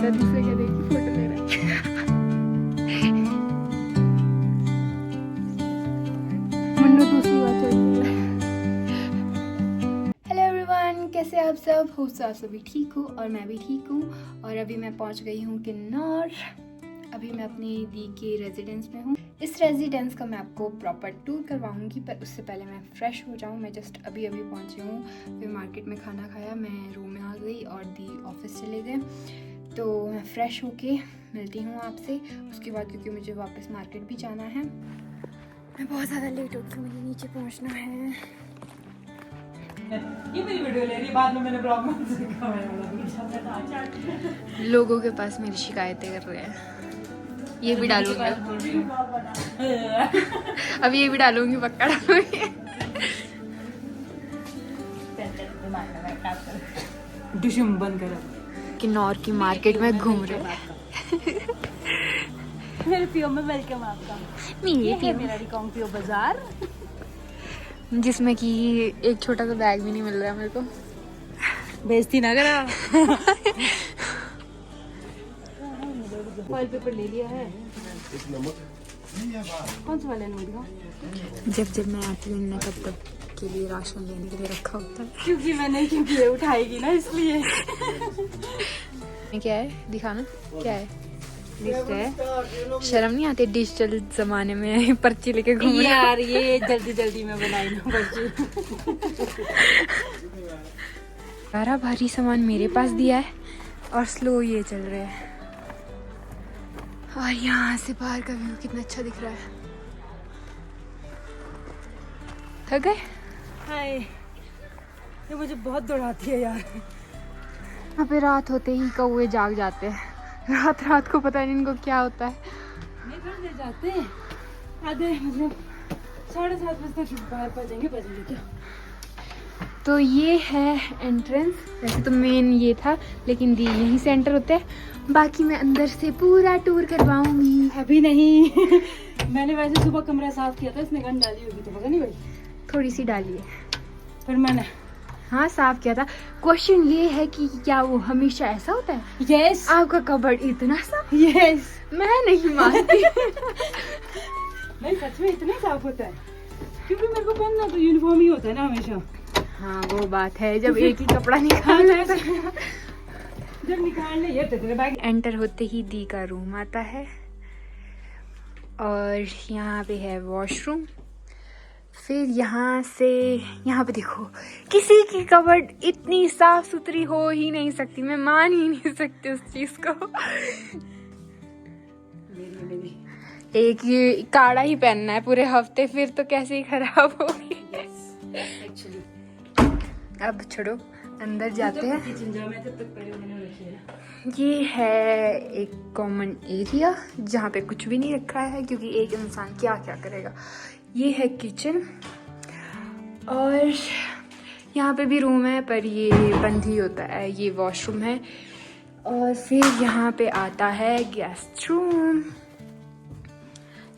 रहा, दूसरे के देखी फोटो ले रहा है। मुन्नू दूसरी बार चल रहा है। हेलो एवरीवन, कैसे आप सब हो? आप सभी ठीक हो और मैं भी ठीक हूँ। और अभी मैं पहुँच गई हूँ किन्नौर। अभी मैं अपनी दी के रेजिडेंस में हूँ। इस रेजिडेंस का मैं आपको प्रॉपर टूर करवाऊंगी, पर उससे पहले मैं फ़्रेश हो जाऊँ। मैं जस्ट अभी पहुँची हूँ, फिर मार्केट में खाना खाया, मैं रूम में आ गई और दी ऑफिस चले गए। तो मैं फ़्रेश होके मिलती हूँ आपसे उसके बाद, क्योंकि मुझे वापस मार्केट भी जाना है। मैं बहुत ज़्यादा लेट हो गई, मुझे नीचे पहुँचना है। ये मेरी वीडियो ले रही है, बाद में मैंने ब्लॉग में देखा लोगों के पास मेरी शिकायतें कर रहे हैं। ये भी डालूंगी, अब ये भी डालूंगी, पक्का डालूंगी। डिशम बंद कर। किन्नौर की मार्केट में घूम रहे हैं। मेरे पियो में वेलकम आपका। ये है मेरा रिकांगपियो बाजार, जिसमें कि एक छोटा सा बैग भी नहीं मिल रहा है मेरे को। बेइज्जती ना करा। फॉइल पेपर ले लिया है। कौन सा वाला नोट दिखाओ? जब मैं आती हूँ ना तब के लिए राशन लेने के लिए रखा होता है। क्योंकि मैंने ये उठाएगी ना, इसलिए। क्या है दिखाना, क्या है? लिस्ट है। शर्म नहीं आती डिजिटल जमाने में पर्ची लेके घूम रहे? यार ये जल्दी जल्दी में बनाई ना पर्ची। सारा भारी सामान मेरे पास दिया है और स्लो ये चल रहे हैं। और यहाँ से बाहर का व्यू कितना अच्छा दिख रहा है। थक गए? हाय, ये मुझे बहुत दौड़ाती है यार। यहाँ पे रात होते ही कौवे जाग जाते हैं। रात को पता नहीं इनको क्या होता है। नहीं कर दे जाते हैं आधे, मतलब 7:30 बजे तक बाहर बजेंगे क्या? तो ये है एंट्रेंस। वैसे तो मेन ये था, लेकिन दी यहीं से एंटर होते हैं। बाकी मैं अंदर से पूरा टूर करवाऊंगी। अभी नहीं। मैंने वैसे सुबह कमरा साफ किया था, इसने गंद डाली होगी तो पता नहीं भाई। थोड़ी सी डाली है, पर मैंने हाँ साफ किया था। क्वेश्चन ये है कि क्या वो हमेशा ऐसा होता है? यस। आपका कबर्ड इतना साफ? यस। मैं नहीं मानती। नहीं सच में इतना साफ होता है, क्योंकि मेरे को पहनना तो यूनिफॉर्म ही होता है ना हमेशा। हाँ वो बात है, जब एक ही कपड़ा निकालना है जब निकालने ये तेरे बैग। एंटर होते ही दी का रूम आता है और यहाँ पे है वॉशरूम। फिर यहाँ पे देखो, किसी की कबर्ड इतनी साफ सुथरी हो ही नहीं सकती। मैं मान ही नहीं सकती उस चीज को। मेरी एक ये काढ़ा ही पहनना है पूरे हफ्ते, फिर तो कैसे ही खराब होगी। एक्चुअली अब छोड़ो, अंदर जाते हैं। किचन जा, मैं जब तक पहले मैंने रखी है ना। ये है एक कॉमन एरिया जहाँ पे कुछ भी नहीं रखा है, क्योंकि एक इंसान क्या क्या करेगा। ये है किचन और यहाँ पे भी रूम है, पर ये बंद ही होता है। ये वॉशरूम है और फिर यहाँ पे आता है गेस्ट रूम।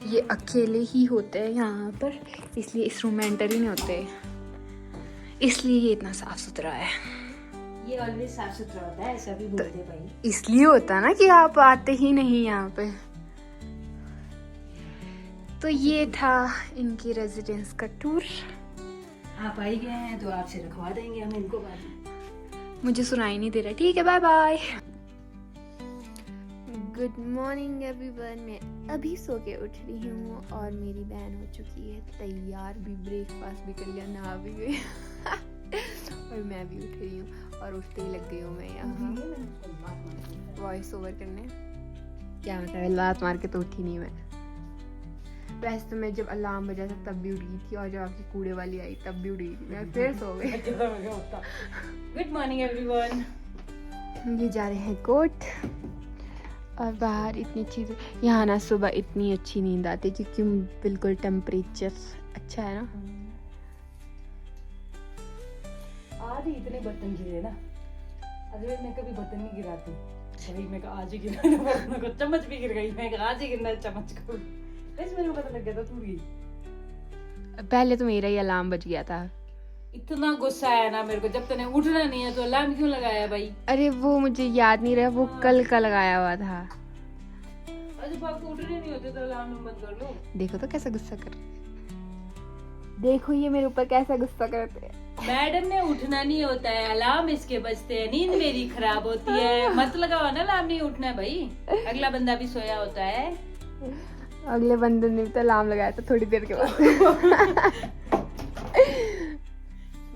ये अकेले ही होते हैं यहाँ पर, इसलिए इस रूम में एंटर ही नहीं होते, इसलिए ये इतना साफ सुथरा है। ये ऑलवेज साफ सुथरा होता है, ऐसा भी बोलते हैं भाई। इसलिए होता है ना कि आप आते ही नहीं यहाँ पे। तो ये था इनकी रेजिडेंस का टूर। आप आई गए हैं तो आपसे रखवा देंगे हम इनको बाद में। मुझे सुनाई नहीं दे रहा, ठीक है, bye bye. Good morning everyone. मैं अभी सो के उठ रही हूँ और मेरी बहन हो चुकी है तैयार भी, ब्रेकफास्ट भी कर लिया, नहा भी गई। और मैं भी उठ रही हूँ और उठते ही लग गई हूँ मैं यहाँ वॉइस ओवर करने। क्या मतलब, लात मार के तो उठी नहीं मैं। वैसे तो मैं जब अलार्म बजा था तब भी उठ गई थी, और जब आपकी कूड़े वाली आई तब भी उठ गई थी, मैं फिर सो गई। Good morning everyone. ये जा रहे हैं कोर्ट और बाहर इतनी चीज़। यहाँ ना सुबह इतनी अच्छी नींद आती क्योंकि बिल्कुल टेम्परेचर अच्छा है ना। आज ही इतने बर्तन गिरे ना, अजय मैं कभी बर्तन नहीं गिराती। भाई मैं आज ही गिरा बर्तन को, चम्मच भी गिर गई। मैं आज ही गिरना चम्मच को, वैसे मेरे को पता लग गया था टूट गई। पहले तो मेरा ही अलार्म बज गया था, इतना गुस्सा आया ना मेरे को, जब तूने उठना नहीं है तो अलार्म क्यों लगाया भाई? अरे वो मुझे याद नहीं रहा, वो कल का लगाया हुआ था। अरे जब आपको उठने नहीं होते तो अलार्म बंद कर लो। देखो तो कैसा गुस्सा कर, देखो ये मेरे ऊपर कैसा गुस्सा करते हैं। मैडम ने उठना नहीं होता है, अलार्म इसके बजते हैं, नींद मेरी खराब होती है, मत लगाओ ना अलार्म, नहीं उठना है भाई, अगला बंदा भी सोया होता है। अगले बंदे ने भी तो अलार्म लगाया था थोड़ी देर के बाद।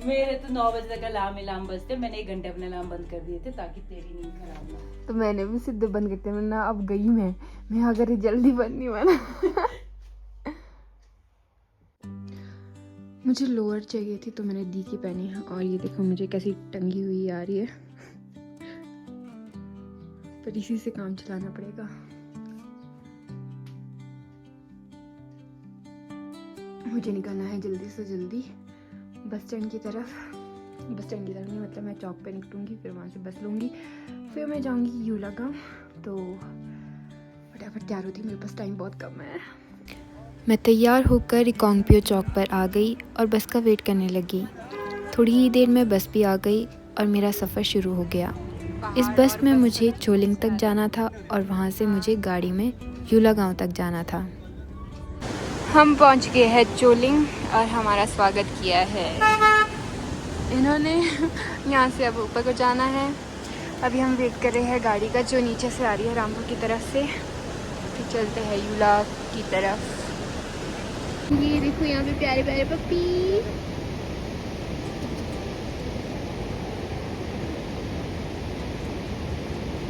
मेरे तो 9 बजे तक अलार्म बजते, मैंने 1 घंटे अपने अलार्म बंद कर दिए थे ताकि तेरी नींद खराब ना हो। तो मैंने भी सीधे बंद करते हैं ना, अब गई मैं अगर ये जल्दी बंद नहीं हुआ ना। मुझे लोअर चाहिए थी तो मैंने दी की पहनी है, और ये देखो मुझे कैसी टंगी हुई आ रही है, पर इसी से काम चलाना पड़ेगा। मुझे निकलना है जल्दी से जल्दी बस स्टैंड की तरफ। बस स्टैंड की तरफ नहीं, मतलब मैं चौक पे निकलूँगी, फिर वहाँ से बस लूँगी, फिर मैं जाऊँगी यूला गाँव। तो फटाफट तैयार होती, मेरे पास टाइम बहुत कम है। मैं तैयार होकर रिकांगपियो चौक पर आ गई और बस का वेट करने लगी। थोड़ी ही देर में बस भी आ गई और मेरा सफ़र शुरू हो गया। इस बस में मुझे चोलिंग तक जाना था और वहाँ से मुझे गाड़ी में यूला गाँव तक जाना था। हम पहुँच गए हैं चोलिंग और हमारा स्वागत किया है इन्होंने। यहाँ से अब ऊपर को जाना है। अभी हम वेट कर रहे हैं गाड़ी का, जो नीचे से आ रही है रामपुर की तरफ से। फिर चलते हैं यूला की तरफ। ये देखो यहाँ पे प्यारे प्यारे पप्पी।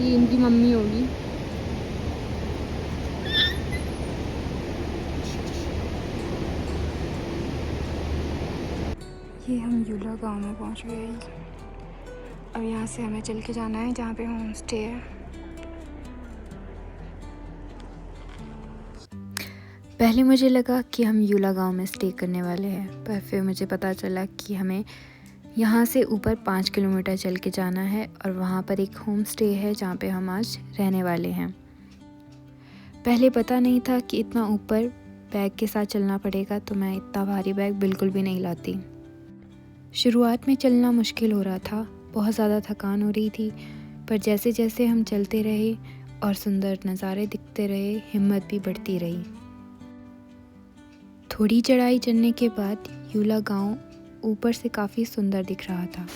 ये इनकी मम्मी होगी। ये हम यूला गांव में पहुंच गए। अब यहाँ से हमें चल के जाना है जहाँ पे होम स्टे है। पहले मुझे लगा कि हम यूला गांव में स्टे करने वाले हैं, पर फिर मुझे पता चला कि हमें यहाँ से ऊपर 5 किलोमीटर चल के जाना है और वहाँ पर एक होम स्टे है जहाँ पे हम आज रहने वाले हैं। पहले पता नहीं था कि इतना ऊपर बैग के साथ चलना पड़ेगा, तो मैं इतना भारी बैग बिल्कुल भी नहीं लाती। शुरुआत में चलना मुश्किल हो रहा था, बहुत ज़्यादा थकान हो रही थी, पर जैसे जैसे हम चलते रहे और सुंदर नज़ारे दिखते रहे, हिम्मत भी बढ़ती रही। थोड़ी चढ़ाई चढ़ने के बाद यूला गांव ऊपर से काफ़ी सुंदर दिख रहा था।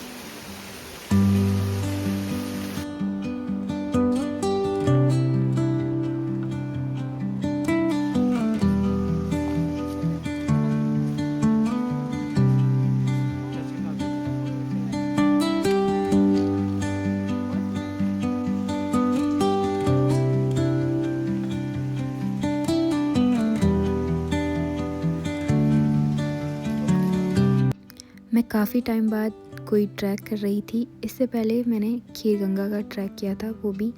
मैं काफ़ी टाइम बाद कोई ट्रैक कर रही थी। इससे पहले मैंने खीर गंगा का ट्रैक किया था, वो भी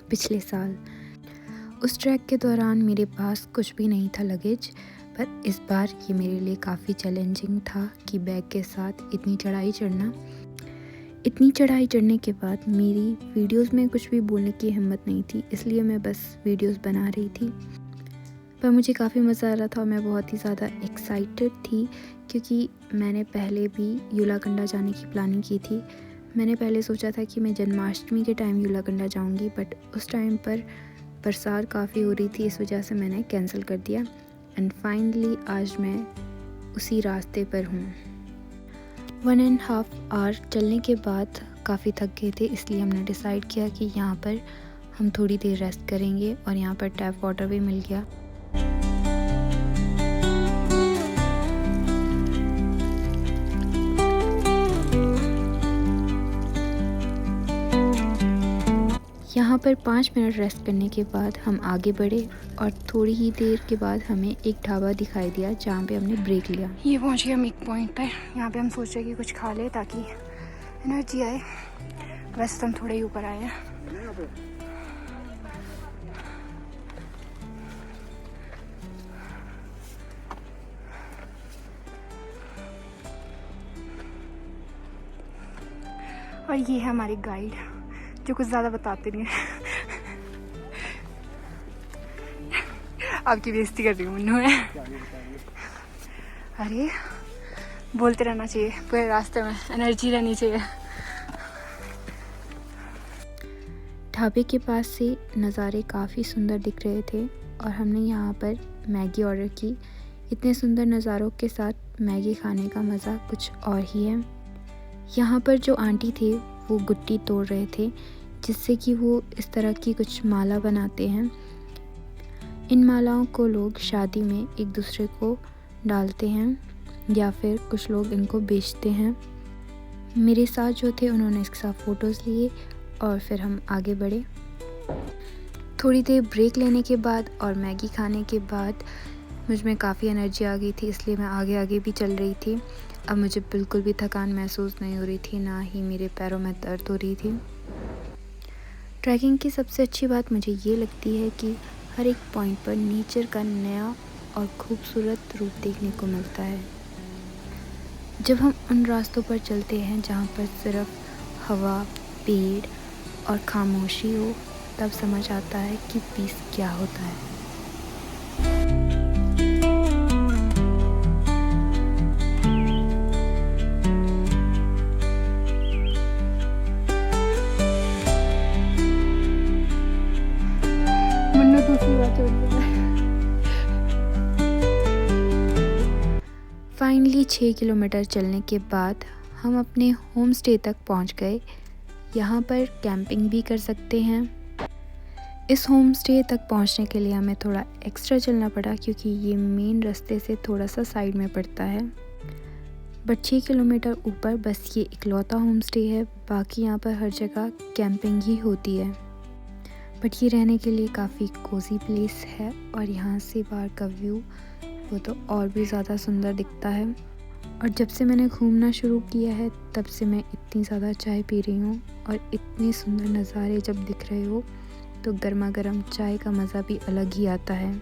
पिछले साल। उस ट्रैक के दौरान मेरे पास कुछ भी नहीं था लगेज, पर इस बार ये मेरे लिए काफ़ी चैलेंजिंग था कि बैग के साथ इतनी चढ़ाई चढ़ना। इतनी चढ़ाई चढ़ने के बाद मेरी वीडियोस में कुछ भी बोलने की हिम्मत नहीं थी, इसलिए मैं बस वीडियोस बना रही थी। पर मुझे काफ़ी मज़ा आ रहा था और मैं बहुत ही ज़्यादा एक्साइटेड थी, क्योंकि मैंने पहले भी यूलाकंडा जाने की प्लानिंग की थी। मैंने पहले सोचा था कि मैं जन्माष्टमी के टाइम यूलाकंडा जाऊंगी, बट उस टाइम पर बरसात काफ़ी हो रही थी, इस वजह से मैंने कैंसिल कर दिया। एंड फाइनली आज मैं उसी रास्ते पर हूँ। 1.5 आवर चलने के बाद काफ़ी थक गए थे, इसलिए हमने डिसाइड किया कि यहाँ पर हम थोड़ी देर रेस्ट करेंगे, और यहाँ पर टैप वाटर भी मिल गया। यहाँ पर 5 मिनट रेस्ट करने के बाद हम आगे बढ़े, और थोड़ी ही देर के बाद हमें एक ढाबा दिखाई दिया जहाँ पे हमने ब्रेक लिया। ये पहुँच गए हम एक पॉइंट पर। यहाँ पे हम सोच रहे कि कुछ खा ले ताकि एनर्जी आए। वैसे हम थोड़े ही ऊपर आए हैं। और ये है हमारे गाइड, जो कुछ ज़्यादा बताते नहीं है। आपकी बेइज्जती कर रही हूँ मुन्नू है। अरे बोलते रहना चाहिए पूरे रास्ते में, एनर्जी रहनी चाहिए। ढाबे के पास से नज़ारे काफ़ी सुंदर दिख रहे थे और हमने यहाँ पर मैगी ऑर्डर की। इतने सुंदर नज़ारों के साथ मैगी खाने का मज़ा कुछ और ही है। यहाँ पर जो आंटी थे वो गुट्टी तोड़ रहे थे, जिससे कि वो इस तरह की कुछ माला बनाते हैं। इन मालाओं को लोग शादी में एक दूसरे को डालते हैं या फिर कुछ लोग इनको बेचते हैं। मेरे साथ जो थे उन्होंने इसके साथ फ़ोटोज़ लिए और फिर हम आगे बढ़े। थोड़ी देर ब्रेक लेने के बाद और मैगी खाने के बाद मुझ में काफ़ी एनर्जी आ गई थी, इसलिए मैं आगे आगे भी चल रही थी। अब मुझे बिल्कुल भी थकान महसूस नहीं हो रही थी, ना ही मेरे पैरों में दर्द हो रही थी। ट्रैकिंग की सबसे अच्छी बात मुझे ये लगती है कि हर एक पॉइंट पर नेचर का नया और खूबसूरत रूप देखने को मिलता है। जब हम उन रास्तों पर चलते हैं जहाँ पर सिर्फ हवा, पेड़ और खामोशी हो, तब समझ आता है कि पीस क्या होता है। मन्नू दूसरी बात हो रही है। फाइनली 6 किलोमीटर चलने के बाद हम अपने होम स्टे तक पहुंच गए। यहाँ पर कैंपिंग भी कर सकते हैं। इस होम स्टे तक पहुँचने के लिए हमें थोड़ा एक्स्ट्रा चलना पड़ा, क्योंकि ये मेन रास्ते से थोड़ा सा साइड में पड़ता है। बट 6 किलोमीटर ऊपर बस ये इकलौता होम स्टे है, बाकी यहाँ पर हर जगह कैंपिंग ही होती है। बट ये रहने के लिए काफ़ी कोजी प्लेस है और यहाँ से बाहर का व्यू वो तो और भी ज़्यादा सुंदर दिखता है। और जब से मैंने घूमना शुरू किया है तब से मैं इतनी ज़्यादा चाय पी रही हूँ, और इतने सुंदर नज़ारे जब दिख रहे हो तो गर्मा गर्म चाय का मज़ा भी अलग ही आता है।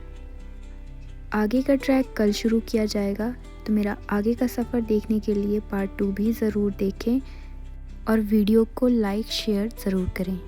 आगे का ट्रैक कल शुरू किया जाएगा, तो मेरा आगे का सफ़र देखने के लिए पार्ट 2 भी ज़रूर देखें और वीडियो को लाइक शेयर ज़रूर करें।